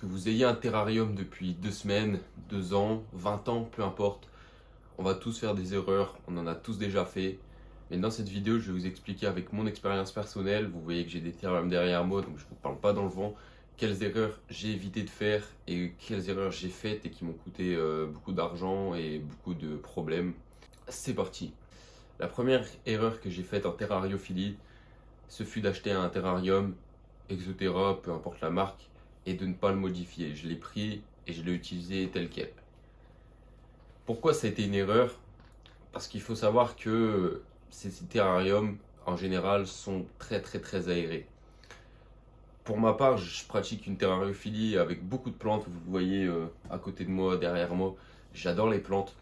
Que vous ayez un terrarium depuis 2 semaines, 2 ans, 20 ans, peu importe, on va tous faire des erreurs, on en a tous déjà fait. Mais dans cette vidéo, je vais vous expliquer avec mon expérience personnelle. Vous voyez que j'ai des terrariums derrière moi, donc je ne vous parle pas dans le vent. Quelles erreurs j'ai évité de faire et quelles erreurs j'ai faites et qui m'ont coûté beaucoup d'argent et beaucoup de problèmes. C'est parti. La première erreur que j'ai faite en terrariophilie, ce fut d'acheter un terrarium Exotera, peu importe la marque, et de ne pas le modifier. Je l'ai pris et je l'ai utilisé tel quel. Pourquoi ça a été une erreur? Parce qu'il faut savoir que ces terrariums, en général, sont très aérés. Pour ma part, je pratique une terrariophilie avec beaucoup de plantes. Vous voyez à côté de moi, derrière moi. J'adore les plantes.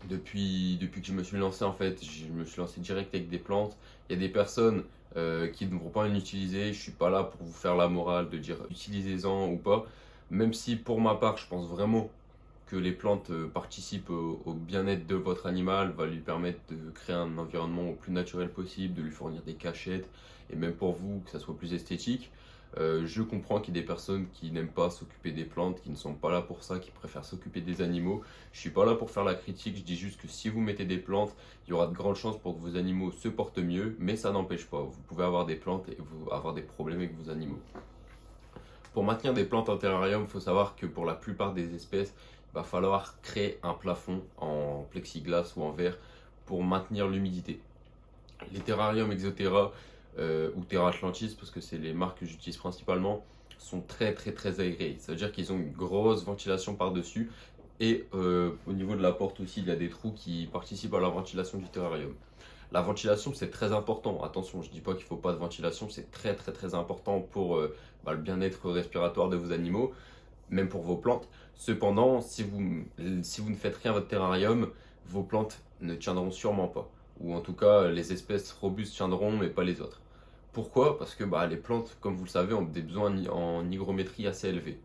Depuis que je me suis lancé, en fait, je me suis lancé direct avec des plantes. Il y a des personnes qui ne vont pas en utiliser. Je suis pas là pour vous faire la morale de dire utilisez-en ou pas. Même si pour ma part, je pense vraiment que les plantes participent au bien-être de votre animal, va lui permettre de créer un environnement au plus naturel possible, de lui fournir des cachettes et même pour vous que ça soit plus esthétique. Je comprends qu'il y ait des personnes qui n'aiment pas s'occuper des plantes, qui ne sont pas là pour ça, qui préfèrent s'occuper des animaux. Je suis pas là pour faire la critique, je dis juste que si vous mettez des plantes, il y aura de grandes chances pour que vos animaux se portent mieux, mais ça n'empêche pas. Vous pouvez avoir des plantes et vous avoir des problèmes avec vos animaux. Pour maintenir des plantes en terrarium, il faut savoir que pour la plupart des espèces, il va falloir créer un plafond en plexiglas ou en verre pour maintenir l'humidité. Les terrariums Exotera ou Terra Atlantis, parce que c'est les marques que j'utilise principalement, sont très aérés. Ça veut dire qu'ils ont une grosse ventilation par-dessus. Et au niveau de la porte aussi, il y a des trous qui participent à la ventilation du terrarium. La ventilation, c'est très important. Attention, je ne dis pas qu'il ne faut pas de ventilation, c'est très important pour le bien-être respiratoire de vos animaux, même pour vos plantes. Cependant, si vous ne faites rien à votre terrarium, vos plantes ne tiendront sûrement pas. Ou en tout cas, les espèces robustes tiendront, mais pas les autres. Pourquoi? Parce que les plantes, comme vous le savez, ont des besoins en hygrométrie assez élevés.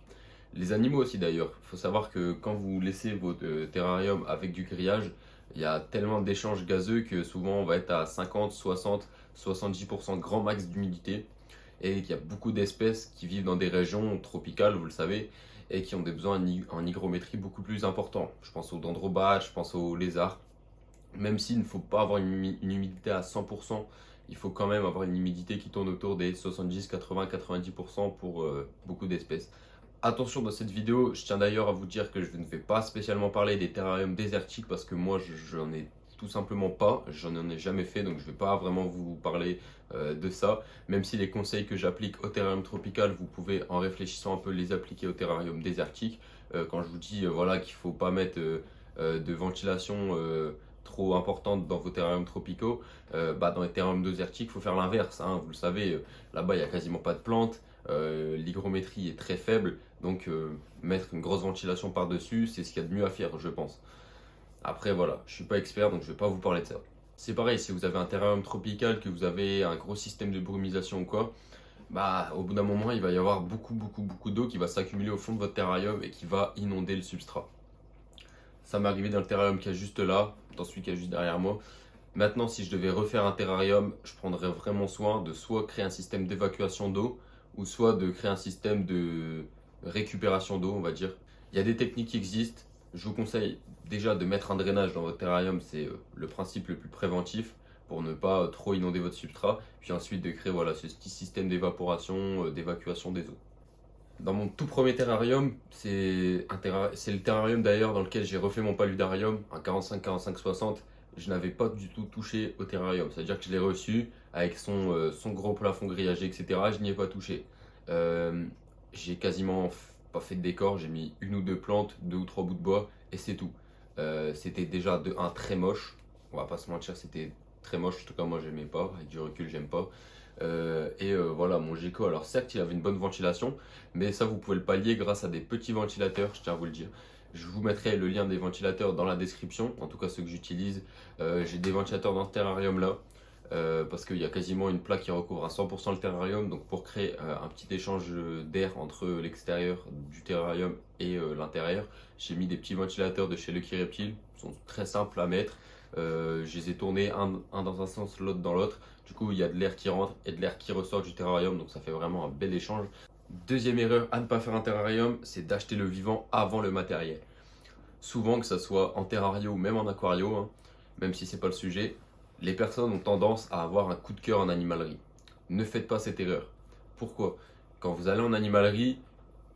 Les animaux aussi d'ailleurs. Il faut savoir que quand vous laissez votre terrarium avec du grillage, il y a tellement d'échanges gazeux que souvent on va être à 50, 60, 70% grand max d'humidité. Et qu'il y a beaucoup d'espèces qui vivent dans des régions tropicales, vous le savez, et qui ont des besoins en hygrométrie beaucoup plus importants. Je pense aux dendrobates, je pense aux lézards. Même s'il ne faut pas avoir une humidité à 100%, il faut quand même avoir une humidité qui tourne autour des 70, 80, 90% pour beaucoup d'espèces. Attention dans cette vidéo, je tiens d'ailleurs à vous dire que je ne vais pas spécialement parler des terrariums désertiques parce que moi j'en ai tout simplement pas, j'en ai jamais fait donc je ne vais pas vraiment vous parler de ça. Même si les conseils que j'applique au terrarium tropical, vous pouvez en réfléchissant un peu les appliquer au terrarium désertique. Quand je vous dis voilà, qu'il ne faut pas mettre de ventilation trop importante dans vos terrariums tropicaux, dans les terrariums désertiques, il faut faire l'inverse, hein. Vous le savez, là-bas il n'y a quasiment pas de plantes. L'hygrométrie est très faible, donc mettre une grosse ventilation par-dessus, c'est ce qu'il y a de mieux à faire, je pense. Après, voilà, je suis pas expert, donc je vais pas vous parler de ça. C'est pareil, si vous avez un terrarium tropical, que vous avez un gros système de brumisation ou quoi, au bout d'un moment, il va y avoir beaucoup d'eau qui va s'accumuler au fond de votre terrarium et qui va inonder le substrat. Ça m'est arrivé dans le terrarium qui est juste là, dans celui qui est juste derrière moi. Maintenant, si je devais refaire un terrarium, je prendrais vraiment soin de soit créer un système d'évacuation d'eau, ou soit de créer un système de récupération d'eau, on va dire. Il y a des techniques qui existent. Je vous conseille déjà de mettre un drainage dans votre terrarium, c'est le principe le plus préventif pour ne pas trop inonder votre substrat. Puis ensuite de créer voilà, ce petit système d'évaporation, d'évacuation des eaux. Dans mon tout premier terrarium, c'est le terrarium d'ailleurs dans lequel j'ai refait mon paludarium, un 45-45-60. Je n'avais pas du tout touché au terrarium, c'est-à-dire que je l'ai reçu avec son gros plafond grillagé, etc. Je n'y ai pas touché. J'ai quasiment pas fait de décor, j'ai mis une ou deux plantes, deux ou trois bouts de bois et c'est tout. C'était déjà de un très moche, on va pas se mentir, c'était très moche, en tout cas moi j'aimais pas, avec du recul j'aime pas. Voilà, mon gecko, alors certes il avait une bonne ventilation, mais ça vous pouvez le pallier grâce à des petits ventilateurs, je tiens à vous le dire. Je vous mettrai le lien des ventilateurs dans la description, en tout cas ceux que j'utilise. J'ai des ventilateurs dans ce terrarium là, parce qu'il y a quasiment une plaque qui recouvre à 100% le terrarium, donc pour créer un petit échange d'air entre l'extérieur du terrarium et l'intérieur, j'ai mis des petits ventilateurs de chez Lucky Reptile, ils sont très simples à mettre. Je les ai tournés un dans un sens, l'autre dans l'autre. Du coup, il y a de l'air qui rentre et de l'air qui ressort du terrarium, donc ça fait vraiment un bel échange. Deuxième erreur à ne pas faire un terrarium, c'est d'acheter le vivant avant le matériel. Souvent, que ce soit en terrario ou même en aquario, hein, même si c'est pas le sujet, les personnes ont tendance à avoir un coup de cœur en animalerie. Ne faites pas cette erreur. Pourquoi? Quand vous allez en animalerie,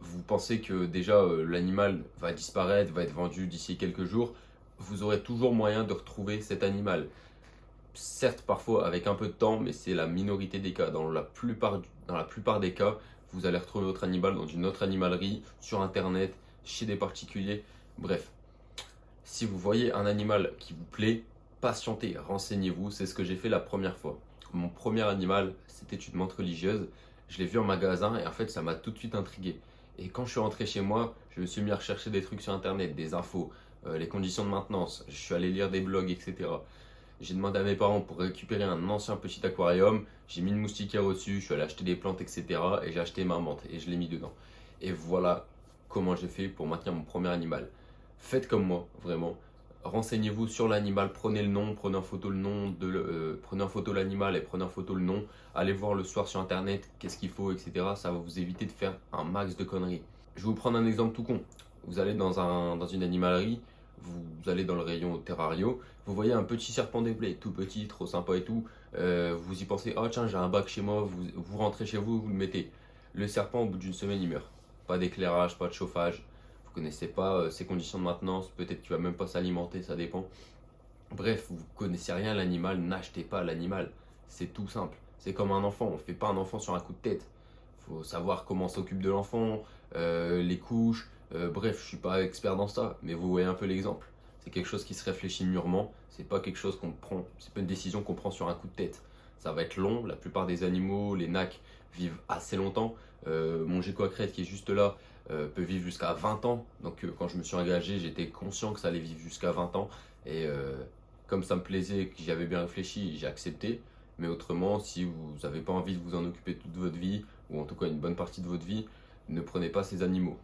vous pensez que déjà l'animal va disparaître, va être vendu d'ici quelques jours. Vous aurez toujours moyen de retrouver cet animal. Certes, parfois avec un peu de temps, mais c'est la minorité des cas. Dans la plupart des cas, vous allez retrouver votre animal dans une autre animalerie, sur internet, chez des particuliers. Bref, si vous voyez un animal qui vous plaît, patientez, renseignez-vous. C'est ce que j'ai fait la première fois. Mon premier animal, c'était une menthe religieuse. Je l'ai vu en magasin et en fait, ça m'a tout de suite intrigué. Et quand je suis rentré chez moi, je me suis mis à rechercher des trucs sur internet, des infos, les conditions de maintenance. Je suis allé lire des blogs, etc. J'ai demandé à mes parents pour récupérer un ancien petit aquarium. J'ai mis une moustiquaire au-dessus, je suis allé acheter des plantes, etc. Et j'ai acheté ma menthe et je l'ai mis dedans. Et voilà comment j'ai fait pour maintenir mon premier animal. Faites comme moi, vraiment. Renseignez-vous sur l'animal, prenez le nom, prenez en photo le nom, prenez en photo l'animal et prenez en photo le nom. Allez voir le soir sur internet, qu'est-ce qu'il faut, etc. Ça va vous éviter de faire un max de conneries. Je vais vous prendre un exemple tout con. Vous allez dans une animalerie, vous allez dans le rayon terrario, vous voyez un petit serpent des blés, tout petit, trop sympa et tout. Vous y pensez, oh tiens, j'ai un bac chez moi, vous rentrez chez vous, vous le mettez. Le serpent, au bout d'une semaine, il meurt. Pas d'éclairage, pas de chauffage. Vous connaissez pas ses conditions de maintenance, peut-être qu'il va même pas s'alimenter, ça dépend. Bref, vous connaissez rien à l'animal, n'achetez pas l'animal. C'est tout simple. C'est comme un enfant, on fait pas un enfant sur un coup de tête. Faut savoir comment on s'occupe de l'enfant, les couches. Bref, je suis pas expert dans ça, mais vous voyez un peu l'exemple. C'est quelque chose qui se réfléchit mûrement. C'est pas quelque chose qu'on prend. C'est pas une décision qu'on prend sur un coup de tête. Ça va être long. La plupart des animaux, les nacs, vivent assez longtemps. Mon gecko à crête qui est juste là peut vivre jusqu'à 20 ans. Donc quand je me suis engagé, j'étais conscient que ça allait vivre jusqu'à 20 ans. Et comme ça me plaisait, que j'y avais bien réfléchi, j'ai accepté. Mais autrement, si vous n'avez pas envie de vous en occuper toute votre vie, ou en tout cas une bonne partie de votre vie, ne prenez pas ces animaux.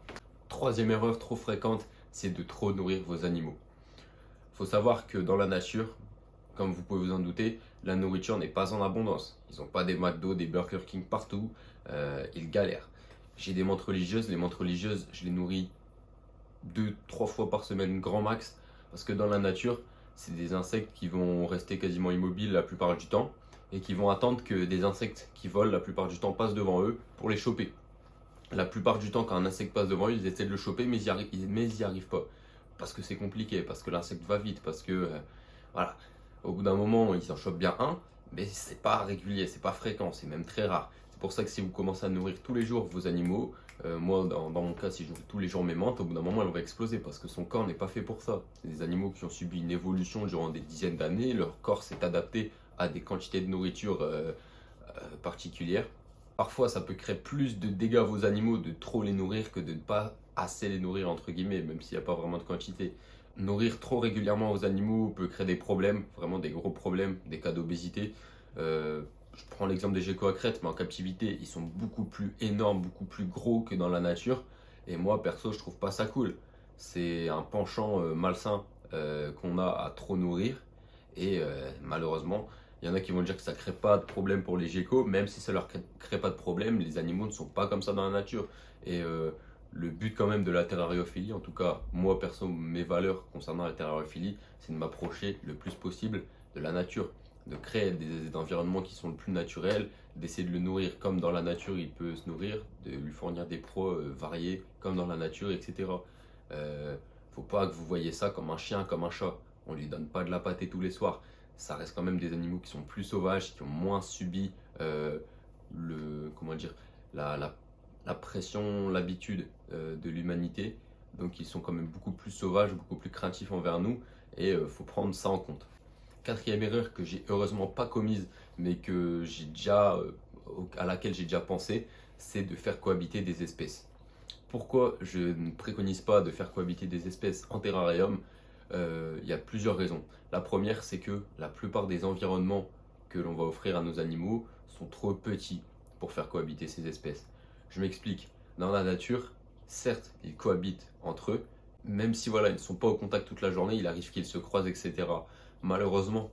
Troisième erreur trop fréquente, c'est de trop nourrir vos animaux. Il faut savoir que dans la nature, comme vous pouvez vous en douter, la nourriture n'est pas en abondance. Ils n'ont pas des McDo, des Burger King partout, ils galèrent. J'ai des menthes religieuses, les menthes religieuses, je les nourris 2-3 fois par semaine grand max, parce que dans la nature, c'est des insectes qui vont rester quasiment immobiles la plupart du temps, et qui vont attendre que des insectes qui volent la plupart du temps passent devant eux pour les choper. La plupart du temps, quand un insecte passe devant eux, ils essaient de le choper, mais ils n'y arrivent pas. Parce que c'est compliqué, parce que l'insecte va vite, parce que voilà. Au bout d'un moment, ils en chopent bien un, mais c'est pas régulier, c'est pas fréquent, c'est même très rare. C'est pour ça que si vous commencez à nourrir tous les jours vos animaux, moi dans mon cas, si je nourris tous les jours mes menthes, au bout d'un moment, elles vont exploser parce que son corps n'est pas fait pour ça. C'est des animaux qui ont subi une évolution durant des dizaines d'années, leur corps s'est adapté à des quantités de nourriture particulières. Parfois, ça peut créer plus de dégâts à vos animaux de trop les nourrir que de ne pas assez les nourrir, entre guillemets, même s'il n'y a pas vraiment de quantité. Nourrir trop régulièrement vos animaux peut créer des problèmes, vraiment des gros problèmes, des cas d'obésité. Je prends l'exemple des geckos à crête, mais en captivité, ils sont beaucoup plus énormes, beaucoup plus gros que dans la nature. Et moi, perso, je trouve pas ça cool. C'est un penchant malsain qu'on a à trop nourrir. Et malheureusement, il y en a qui vont dire que ça ne crée pas de problème pour les geckos, même si ça leur crée pas de problème, les animaux ne sont pas comme ça dans la nature. Et le but quand même de la terrariophilie, en tout cas moi perso, mes valeurs concernant la terrariophilie, c'est de m'approcher le plus possible de la nature, de créer des environnements qui sont le plus naturels, d'essayer de le nourrir comme dans la nature il peut se nourrir, de lui fournir des proies variés comme dans la nature, etc. Faut pas que vous voyez ça comme un chien, comme un chat. On lui donne pas de la pâtée tous les soirs. Ça reste quand même des animaux qui sont plus sauvages, qui ont moins subi comment dire, la pression, l'habitude de l'humanité. Donc ils sont quand même beaucoup plus sauvages, beaucoup plus craintifs envers nous. Et faut prendre ça en compte. Quatrième erreur que j'ai heureusement pas commise, mais que j'ai déjà, à laquelle j'ai déjà pensé, c'est de faire cohabiter des espèces. Pourquoi je ne préconise pas de faire cohabiter des espèces en terrarium? Il y a plusieurs raisons. La première, c'est que la plupart des environnements que l'on va offrir à nos animaux sont trop petits pour faire cohabiter ces espèces. Je m'explique. Dans la nature, certes, ils cohabitent entre eux, même si voilà, ils ne sont pas au contact toute la journée, il arrive qu'ils se croisent, etc. Malheureusement,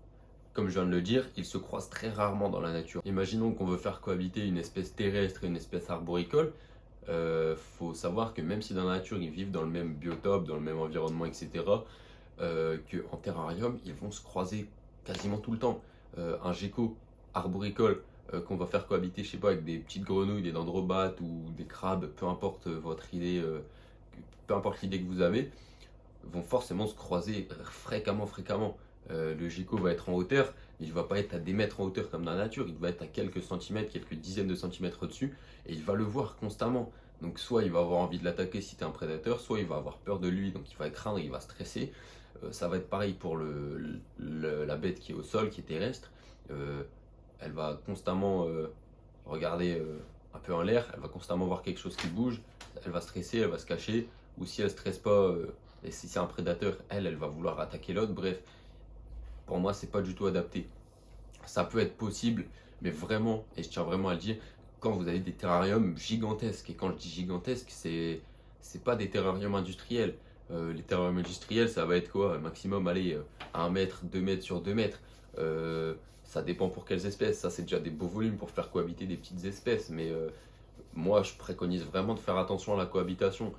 comme je viens de le dire, ils se croisent très rarement dans la nature. Imaginons qu'on veut faire cohabiter une espèce terrestre et une espèce arboricole. Faut savoir que même si dans la nature ils vivent dans le même biotope, dans le même environnement, etc., qu'en terrarium ils vont se croiser quasiment tout le temps. Un gecko arboricole qu'on va faire cohabiter, je sais pas, avec des petites grenouilles, des dendrobates ou des crabes, peu importe votre idée, peu importe l'idée que vous avez, vont forcément se croiser fréquemment. Le gecko va être en hauteur, il ne va pas être à des mètres en hauteur comme dans la nature, il va être à quelques centimètres, quelques dizaines de centimètres au-dessus, et il va le voir constamment. Donc soit il va avoir envie de l'attaquer si tu es un prédateur, soit il va avoir peur de lui, donc il va craindre, il va stresser. Ça va être pareil pour la bête qui est au sol, qui est terrestre. Elle va constamment regarder un peu en l'air, elle va constamment voir quelque chose qui bouge, elle va stresser, elle va se cacher, ou si elle ne stresse pas, et si c'est un prédateur, elle va vouloir attaquer l'autre. Bref, pour moi, c'est pas du tout adapté. Ça peut être possible, mais vraiment, et je tiens vraiment à le dire, quand vous avez des terrariums gigantesques, et quand je dis gigantesques, c'est pas des terrariums industriels. Les terrariums industriels, ça va être quoi? Maximum, allez, 1 mètre, 2 mètres sur 2 mètres. Ça dépend pour quelles espèces. Ça, c'est déjà des beaux volumes pour faire cohabiter des petites espèces. Mais moi, je préconise vraiment de faire attention à la cohabitation.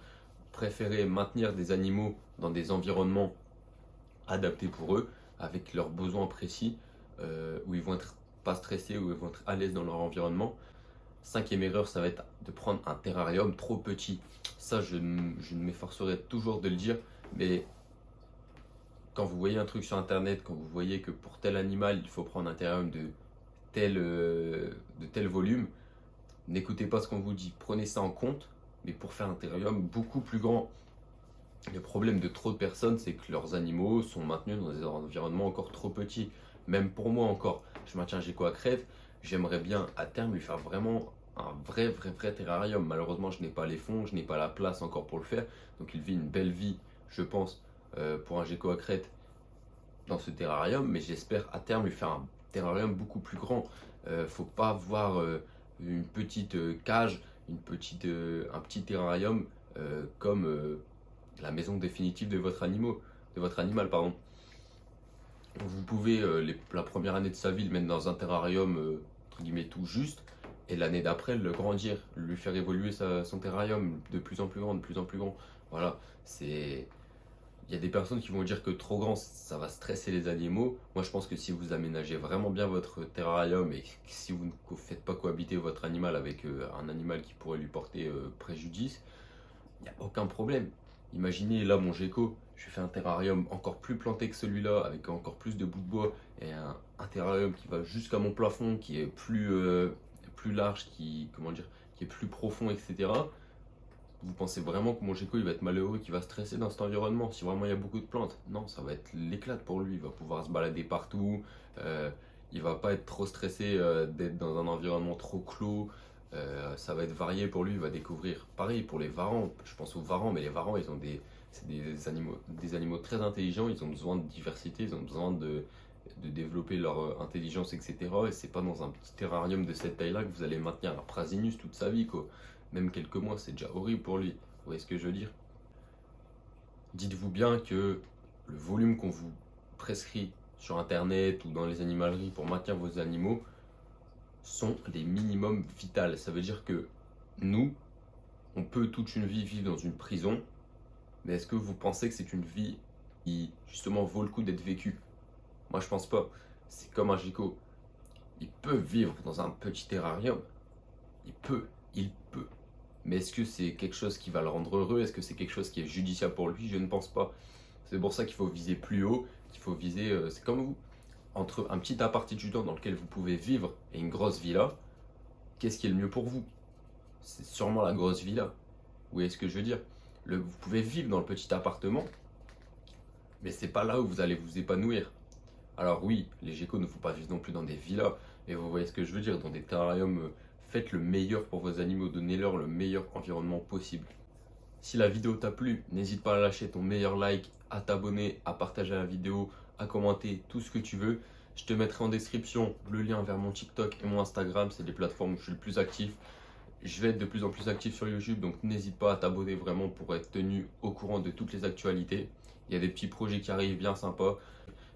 Préférer maintenir des animaux dans des environnements adaptés pour eux, avec leurs besoins précis, où ils vont être pas stressés, où ils vont être à l'aise dans leur environnement. Cinquième erreur, ça va être de prendre un terrarium trop petit. Ça, je ne m'efforcerai toujours de le dire, mais quand vous voyez un truc sur internet, quand vous voyez que pour tel animal, il faut prendre un terrarium de tel volume, n'écoutez pas ce qu'on vous dit. Prenez ça en compte, mais pour faire un terrarium beaucoup plus grand. Le problème de trop de personnes, c'est que leurs animaux sont maintenus dans des environnements encore trop petits. Même pour moi encore, je maintiens un gecko à crête, j'aimerais bien à terme lui faire vraiment un vrai terrarium. Malheureusement, je n'ai pas les fonds, je n'ai pas la place encore pour le faire. Donc il vit une belle vie, je pense, pour un gecko à crête dans ce terrarium, mais j'espère à terme lui faire un terrarium beaucoup plus grand. Faut pas avoir une petite cage, un petit terrarium comme la maison définitive de votre animal, pardon. Vous pouvez la première année de sa vie le mettre dans un terrarium entre guillemets tout juste, et l'année d'après le grandir, lui faire évoluer son terrarium de plus en plus grand, de plus en plus grand. Voilà, c'est il y a des personnes qui vont dire que trop grand, ça va stresser les animaux. Moi, je pense que si vous aménagez vraiment bien votre terrarium et si vous ne faites pas cohabiter votre animal avec un animal qui pourrait lui porter préjudice, il n'y a aucun problème. Imaginez là mon gecko, je fais un terrarium encore plus planté que celui-là, avec encore plus de bouts de bois, et un terrarium qui va jusqu'à mon plafond, qui est plus large, comment dire, qui est plus profond, etc. Vous pensez vraiment que mon gecko il va être malheureux, qu'il va stresser dans cet environnement si vraiment il y a beaucoup de plantes? Non, ça va être l'éclate pour lui, il va pouvoir se balader partout, il va pas être trop stressé d'être dans un environnement trop clos, ça va être varié pour lui, il va découvrir. Pareil pour les varans, je pense aux varans, mais les varans c'est des animaux très intelligents, ils ont besoin de diversité, ils ont besoin de développer leur intelligence, etc. Et c'est pas dans un petit terrarium de cette taille-là que vous allez maintenir un Prasinus toute sa vie, quoi. Même quelques mois, c'est déjà horrible pour lui. Vous voyez ce que je veux dire? Dites-vous bien que le volume qu'on vous prescrit sur internet ou dans les animaleries pour maintenir vos animaux sont les minimums vitaux. Ça veut dire que nous, on peut toute une vie vivre dans une prison, mais est-ce que vous pensez que c'est une vie qui justement vaut le coup d'être vécue? Moi, je pense pas. C'est comme un gecko. Il peut vivre dans un petit terrarium. Il peut. Mais est-ce que c'est quelque chose qui va le rendre heureux? Est-ce que c'est quelque chose qui est judiciable pour lui? Je ne pense pas. C'est pour ça qu'il faut viser plus haut, qu'il faut viser, c'est comme vous, entre un petit appart étudiant dans lequel vous pouvez vivre et une grosse villa, qu'est-ce qui est le mieux pour vous? C'est sûrement la grosse villa. Vous voyez ce que je veux dire? Vous pouvez vivre dans le petit appartement, mais c'est pas là où vous allez vous épanouir. Alors oui, les geckos ne faut pas vivre non plus dans des villas, mais vous voyez ce que je veux dire, dans des terrariums, faites le meilleur pour vos animaux, donnez-leur le meilleur environnement possible. Si la vidéo t'a plu, n'hésite pas à lâcher ton meilleur like, à t'abonner, à partager la vidéo, à commenter, tout ce que tu veux. Je te mettrai en description le lien vers mon TikTok et mon Instagram, c'est les plateformes où je suis le plus actif. Je vais être de plus en plus actif sur YouTube, donc n'hésite pas à t'abonner vraiment pour être tenu au courant de toutes les actualités. Il y a des petits projets qui arrivent bien sympas.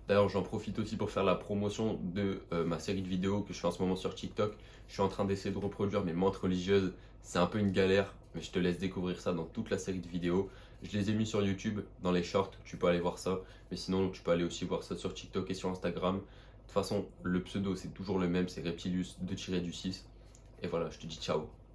D'ailleurs, j'en profite aussi pour faire la promotion de ma série de vidéos que je fais en ce moment sur TikTok. Je suis en train d'essayer de reproduire mes mantes religieuses. C'est un peu une galère, Mais je te laisse découvrir ça dans toute la série de vidéos. Je les ai mis sur YouTube, dans les shorts, tu peux aller voir ça. Mais sinon, tu peux aller aussi voir ça sur TikTok et sur Instagram. De toute façon, le pseudo, c'est toujours le même, c'est Reptilius 2-6. Et voilà, je te dis ciao.